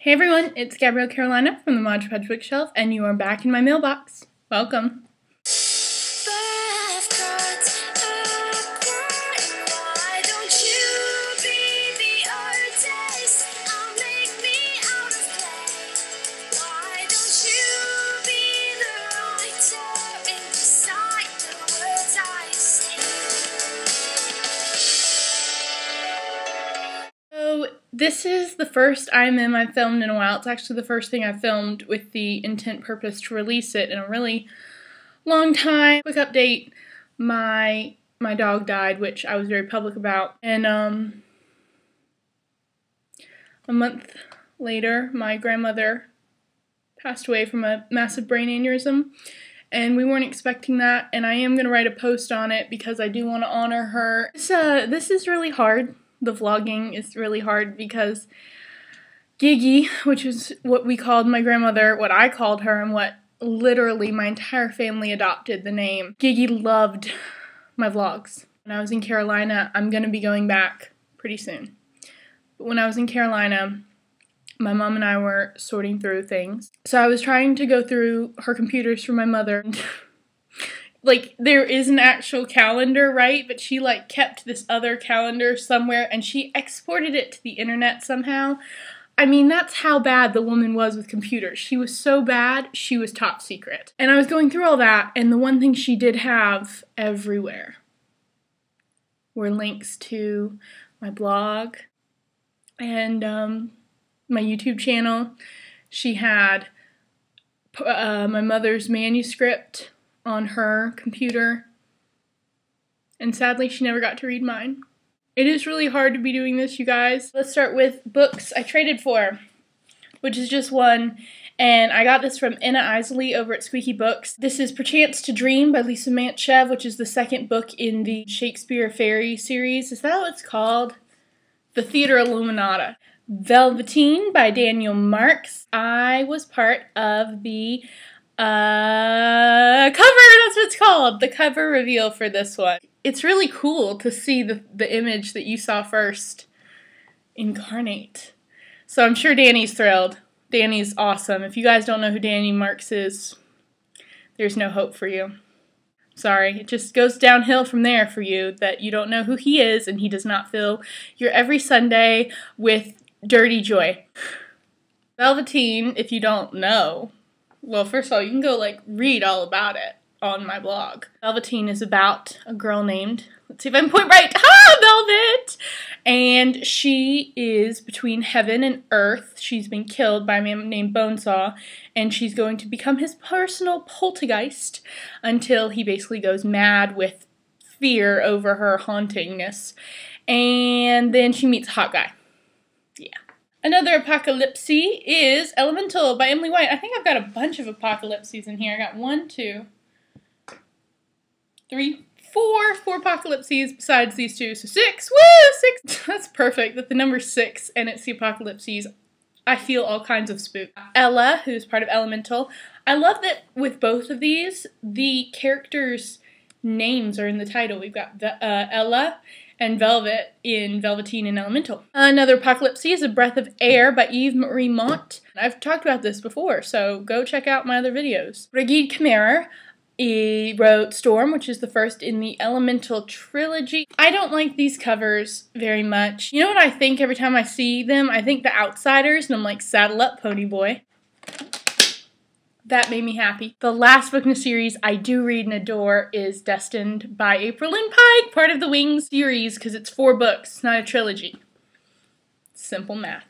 Hey everyone, it's Gabrielle Carolina from the Mod Podge Bookshelf, and you are back in my mailbox. Welcome. This is the first IMM I've filmed in a while. It's actually the first thing I've filmed with the intent purpose to release it in a really long time. Quick update, my dog died, which I was very public about. And a month later, my grandmother passed away from a massive brain aneurysm. And we weren't expecting that, and I am going to write a post on it because I do want to honor her. This is really hard. The vlogging is really hard because Gigi, which is what we called my grandmother, what I called her, and what literally my entire family adopted the name. Gigi loved my vlogs. When I was in Carolina, I'm going to be going back pretty soon. But when I was in Carolina, my mom and I were sorting through things. So I was trying to go through her computers for my mother. Like, there is an actual calendar, right? But she, like, kept this other calendar somewhere, and she exported it to the internet somehow. I mean, that's how bad the woman was with computers. She was so bad, she was top secret. And I was going through all that, and the one thing she did have everywhere were links to my blog and my YouTube channel. She had my mother's manuscript on her computer, and sadly she never got to read mine. It is really hard to be doing this, you guys. Let's start with books I traded for, which is just one, and I got this from Anna Isley over at Squeaky Books. This is Perchance to Dream by Lisa Mantchev, which is the second book in the Shakespeare Fairy series. Is that what it's called? The Theater Illuminata. Velveteen by Daniel Marks. I was part of the cover, that's what it's called, the cover reveal for this one. It's really cool to see the image that you saw first incarnate. So I'm sure Danny's thrilled. Danny's awesome. If you guys don't know who Danny Marks is, there's no hope for you. Sorry, it just goes downhill from there for you that you don't know who he is and he does not fill your every Sunday with dirty joy. Velveteen, if you don't know, well, first of all, you can go, like, read all about it on my blog. Velveteen is about a girl named, let's see if I can point right, Velvet! And she is between heaven and earth. She's been killed by a man named Bonesaw, and she's going to become his personal poltergeist until he basically goes mad with fear over her hauntingness. And then she meets a hot guy. Yeah. Another apocalypsy is Elemental by Emily White. I think I've got a bunch of apocalypses in here. I got 1, 2, 3, 4 apocalypses besides these two. So 6. Woo! 6. That's perfect. That the number 6 and it's the apocalypses. I feel all kinds of spook. Ella, who's part of Elemental. I love that with both of these, the characters' names are in the title. We've got Ella and Velvet in Velveteen and Elemental. Another apocalypse is A Breath of Air by Eve Marie Mont. I've talked about this before, so go check out my other videos. Brigitte Kammerer wrote Storm, which is the first in the Elemental trilogy. I don't like these covers very much. You know what I think every time I see them? I think The Outsiders, and I'm like, saddle up, pony boy. That made me happy. The last book in the series I do read and adore is Destined by April Lynn Pike, part of the Wings series, because it's 4 books, it's not a trilogy. Simple math.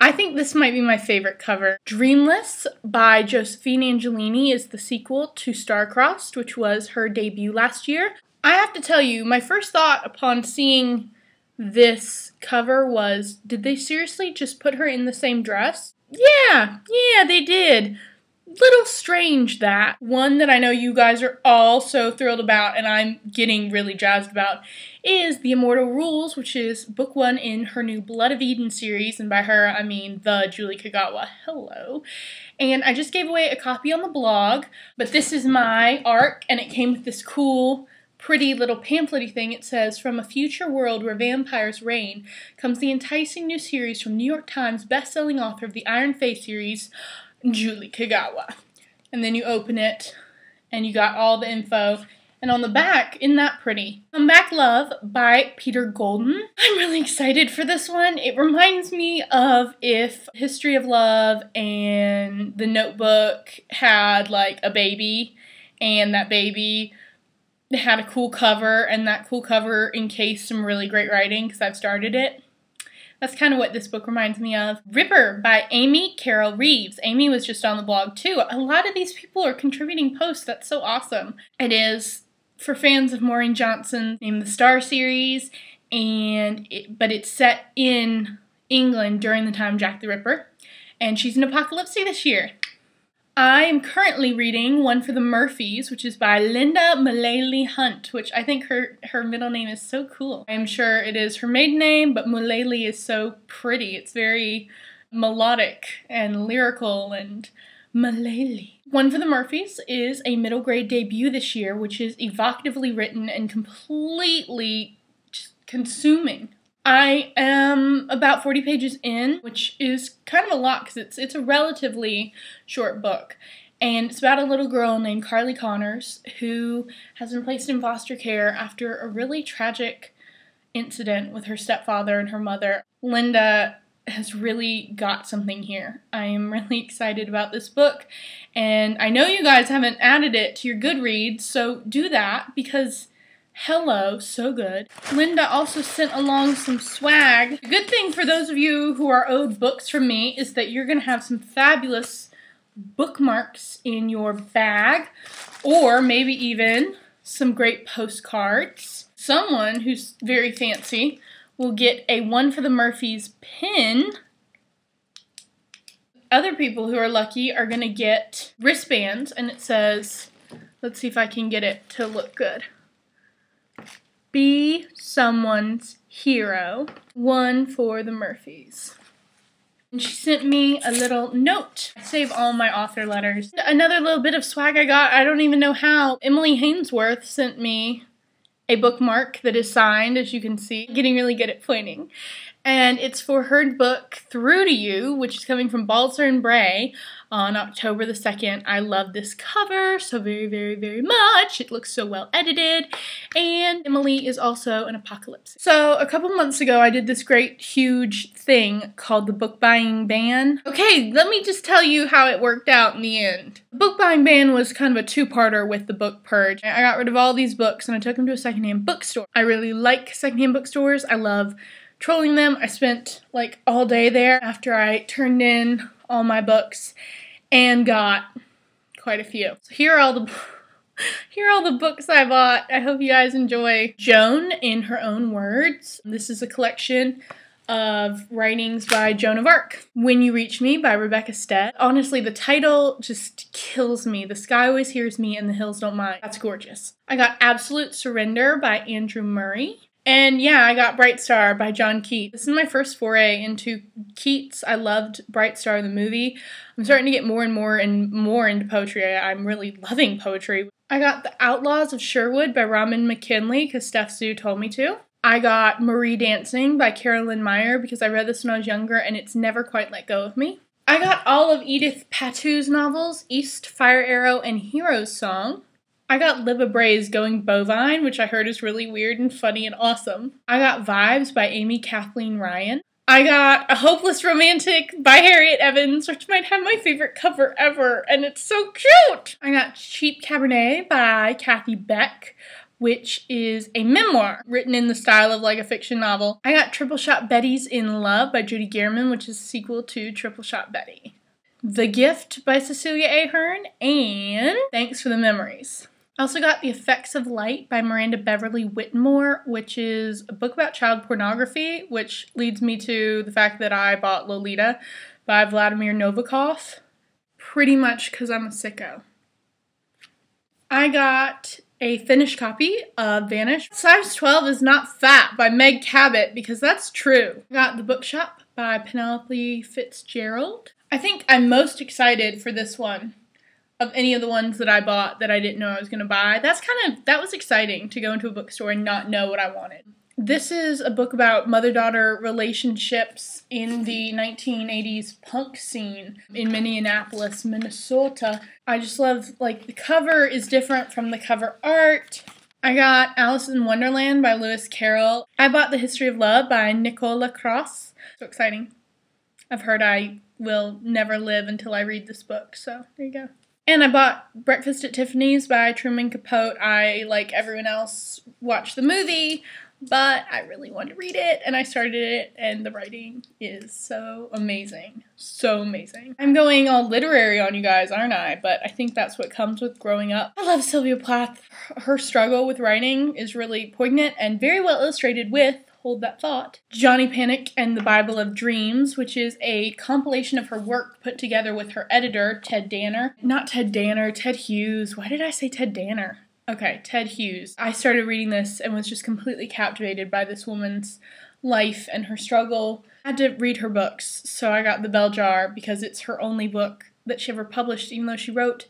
I think this might be my favorite cover. Dreamless by Josephine Angelini is the sequel to Star-Crossed, which was her debut last year. I have to tell you, my first thought upon seeing this cover was, did they seriously just put her in the same dress? Yeah, they did. Little strange that. One that I know you guys are all so thrilled about and I'm getting really jazzed about is The Immortal Rules, which is book 1 in her new Blood of Eden series, and by her I mean the Julie Kagawa. Hello. And I just gave away a copy on the blog, but this is my arc and it came with this cool pretty little pamphlet-y thing. It says, "From a future world where vampires reign comes the enticing new series from New York Times best-selling author of the Iron Face series, Julie Kagawa." And then you open it, and you got all the info. And on the back, isn't that pretty? Come Back Love by Peter Golden. I'm really excited for this one. It reminds me of if History of Love and The Notebook had like a baby, and that baby had a cool cover, and that cool cover encased some really great writing, because I've started it. That's kind of what this book reminds me of. Ripper by Amy Carol Reeves. Amy was just on the blog too. A lot of these people are contributing posts. That's so awesome. It is for fans of Maureen Johnson, named the Star series, but it's set in England during the time Jack the Ripper, and she's an apocalypse this year. I am currently reading One for the Murphys, which is by Linda Mullally Hunt, which I think her middle name is so cool. I'm sure it is her maiden name, but Mullally is so pretty. It's very melodic and lyrical and Mullally. One for the Murphys is a middle grade debut this year, which is evocatively written and completely just consuming. I am about 40 pages in, which is kind of a lot because it's a relatively short book. And it's about a little girl named Carly Connors who has been placed in foster care after a really tragic incident with her stepfather and her mother. Linda has really got something here. I am really excited about this book, and I know you guys haven't added it to your Goodreads, so do that, because hello, so good. Linda also sent along some swag. The good thing for those of you who are owed books from me is that you're going to have some fabulous bookmarks in your bag, or maybe even some great postcards. Someone who's very fancy will get a One for the Murphys pin. Other people who are lucky are going to get wristbands, and it says, let's see if I can get it to look good. Be someone's hero. One for the Murphys. And she sent me a little note. I save all my author letters. Another little bit of swag I got, I don't even know how. Emily Hainsworth sent me a bookmark that is signed, as you can see. Getting really good at pointing. And it's for her book, Through to You, which is coming from Balzer and Bray on October the 2nd. I love this cover so very, very, very much. It looks so well edited. And Emily is also an apocalypse. So a couple months ago, I did this great, huge thing called the book buying ban. Okay, let me just tell you how it worked out in the end. The book buying ban was kind of a two-parter with the book purge. I got rid of all these books and I took them to a secondhand bookstore. I really like secondhand bookstores. I love trolling them. I spent like all day there after I turned in all my books and got quite a few. So here are all the books I bought. I hope you guys enjoy. Joan in Her Own Words. This is a collection of writings by Joan of Arc. When You Reach Me by Rebecca Stead. Honestly, the title just kills me. The Sky Always Hears Me and the Hills Don't Mind. That's gorgeous. I got Absolute Surrender by Andrew Murray. And yeah, I got Bright Star by John Keats. This is my first foray into Keats. I loved Bright Star, the movie. I'm starting to get more and more into poetry. I'm really loving poetry. I got The Outlaws of Sherwood by Robin McKinley because Steph Sue told me to. I got Marie Dancing by Carolyn Meyer because I read this when I was younger and it's never quite let go of me. I got all of Edith Patu's novels, East, Fire Arrow, and Hero's Song. I got Libba Bray's Going Bovine, which I heard is really weird and funny and awesome. I got Vibes by Amy Kathleen Ryan. I got A Hopeless Romantic by Harriet Evans, which might have my favorite cover ever, and it's so cute! I got Cheap Cabernet by Kathy Beck, which is a memoir written in the style of like a fiction novel. I got Triple Shot Betty's in Love by Judy Gearman, which is a sequel to Triple Shot Betty. The Gift by Cecilia Ahern, and Thanks for the Memories. I also got The Effects of Light by Miranda Beverly Whitmore, which is a book about child pornography, which leads me to the fact that I bought Lolita by Vladimir Nabokov, pretty much because I'm a sicko. I got a finished copy of Vanish. Size 12 is Not Fat by Meg Cabot, because that's true. I got The Bookshop by Penelope Fitzgerald. I think I'm most excited for this one. of any of the ones that I bought that I didn't know I was going to buy. That was exciting to go into a bookstore and not know what I wanted. This is a book about mother-daughter relationships in the 1980s punk scene in Minneapolis, Minnesota. I just love, like, the cover is different from the cover art. I got Alice in Wonderland by Lewis Carroll. I bought The History of Love by Nicola Cross. So exciting. I've heard I will never live until I read this book, so there you go. And I bought Breakfast at Tiffany's by Truman Capote. I, like everyone else, watched the movie, but I really wanted to read it, and I started it, and the writing is so amazing. So amazing. I'm going all literary on you guys, aren't I? But I think that's what comes with growing up. I love Sylvia Plath. Her struggle with writing is really poignant and very well illustrated with, hold that thought, Johnny Panic and the Bible of Dreams, which is a compilation of her work put together with her editor, Ted Danner. Not Ted Danner, Ted Hughes. Why did I say Ted Danner? Okay, Ted Hughes. I started reading this and was just completely captivated by this woman's life and her struggle. I had to read her books, so I got The Bell Jar because it's her only book that she ever published, even though she wrote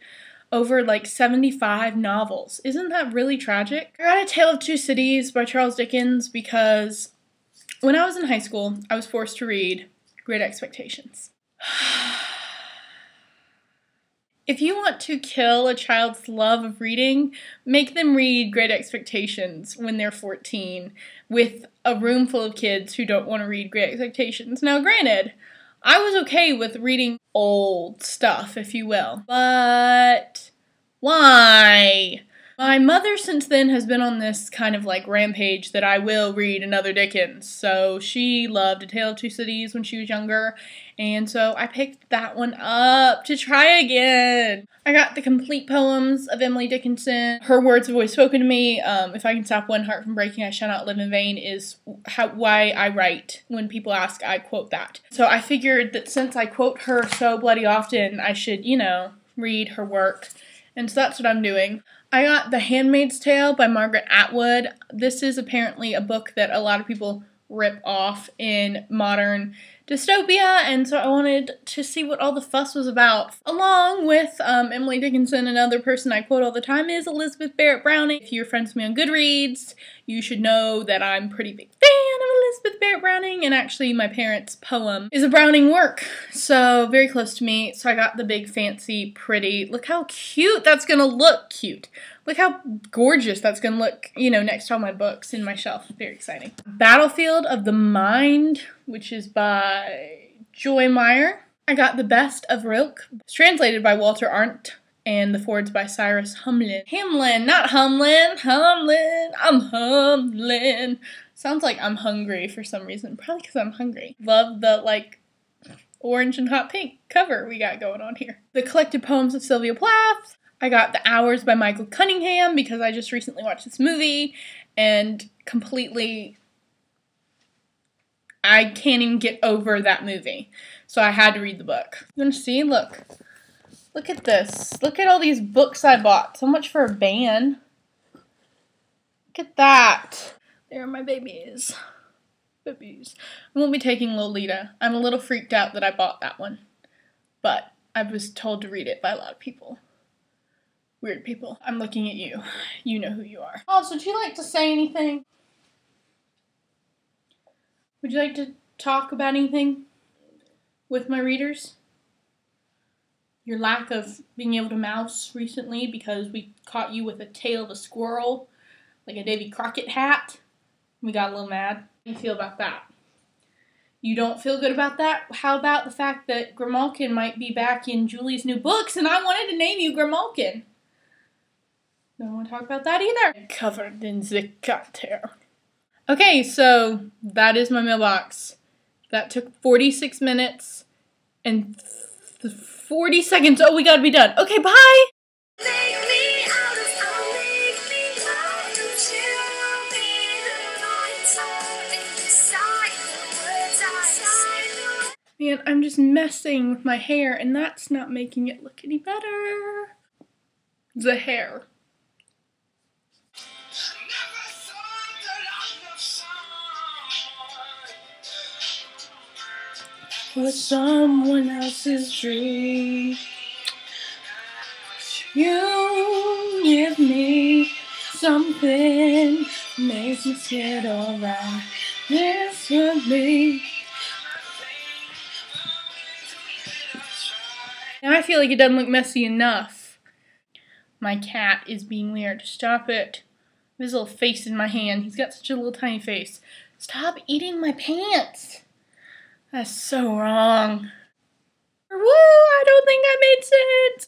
over like 75 novels. Isn't that really tragic? I got A Tale of Two Cities by Charles Dickens because when I was in high school, I was forced to read Great Expectations. If you want to kill a child's love of reading, make them read Great Expectations when they're 14 with a room full of kids who don't want to read Great Expectations. Now, granted, I was okay with reading old stuff, if you will, but why? My mother since then has been on this kind of like rampage that I will read another Dickens. So she loved A Tale of Two Cities when she was younger, and so I picked that one up to try again. I got The Complete Poems of Emily Dickinson. Her words have always spoken to me. If I can stop one heart from breaking, I shall not live in vain is why I write. When people ask, I quote that. So I figured that since I quote her so bloody often, I should, you know, read her work. And so that's what I'm doing. I got The Handmaid's Tale by Margaret Atwood. This is apparently a book that a lot of people rip off in modern dystopia, and so I wanted to see what all the fuss was about. Along with Emily Dickinson, another person I quote all the time is Elizabeth Barrett Browning. If you're friends with me on Goodreads, you should know that I'm a pretty big fan of Elizabeth Barrett Browning, and actually my parents' poem is a Browning work, so very close to me. So I got the big, fancy, pretty, look how cute that's gonna look, cute. Look how gorgeous that's going to look, you know, next to all my books in my shelf. Very exciting. Battlefield of the Mind, which is by Joy Meyer. I got The Best of Rilke. It's translated by Walter Arndt, and the foreword's by Cyrus Hamlin. Hamlin, not Humlin. Humlin. I'm Humlin. Sounds like I'm hungry for some reason. Probably because I'm hungry. Love the, like, orange and hot pink cover we got going on here. The Collected Poems of Sylvia Plath. I got The Hours by Michael Cunningham because I just recently watched this movie and completely, I can't even get over that movie. So I had to read the book. You want to see? Look. Look at this. Look at all these books I bought. So much for a ban. Look at that. There are my babies. Babies. I won't be taking Lolita. I'm a little freaked out that I bought that one. But I was told to read it by a lot of people. Weird people. I'm looking at you. You know who you are. Oh, so would you like to say anything? Would you like to talk about anything with my readers? Your lack of being able to mouse recently because we caught you with a tail of a squirrel, like a Davy Crockett hat. We got a little mad. How do you feel about that? You don't feel good about that? How about the fact that Grimalkin might be back in Julie's new books and I wanted to name you Grimalkin? Don't want to talk about that either. Covered in the cat hair. Okay, so that is my mailbox. That took 46 minutes and 40 seconds. Oh, we gotta be done. Okay, bye! Man, I'm just messing with my hair, and that's not making it look any better. The hair. Was someone else's dream. You give me something, makes me feel alright. This would be. Now I feel like it doesn't look messy enough. My cat is being weird. Stop it. His little face in my hand. He's got such a little tiny face. Stop eating my pants. That's so wrong. Woo! I don't think I made sense.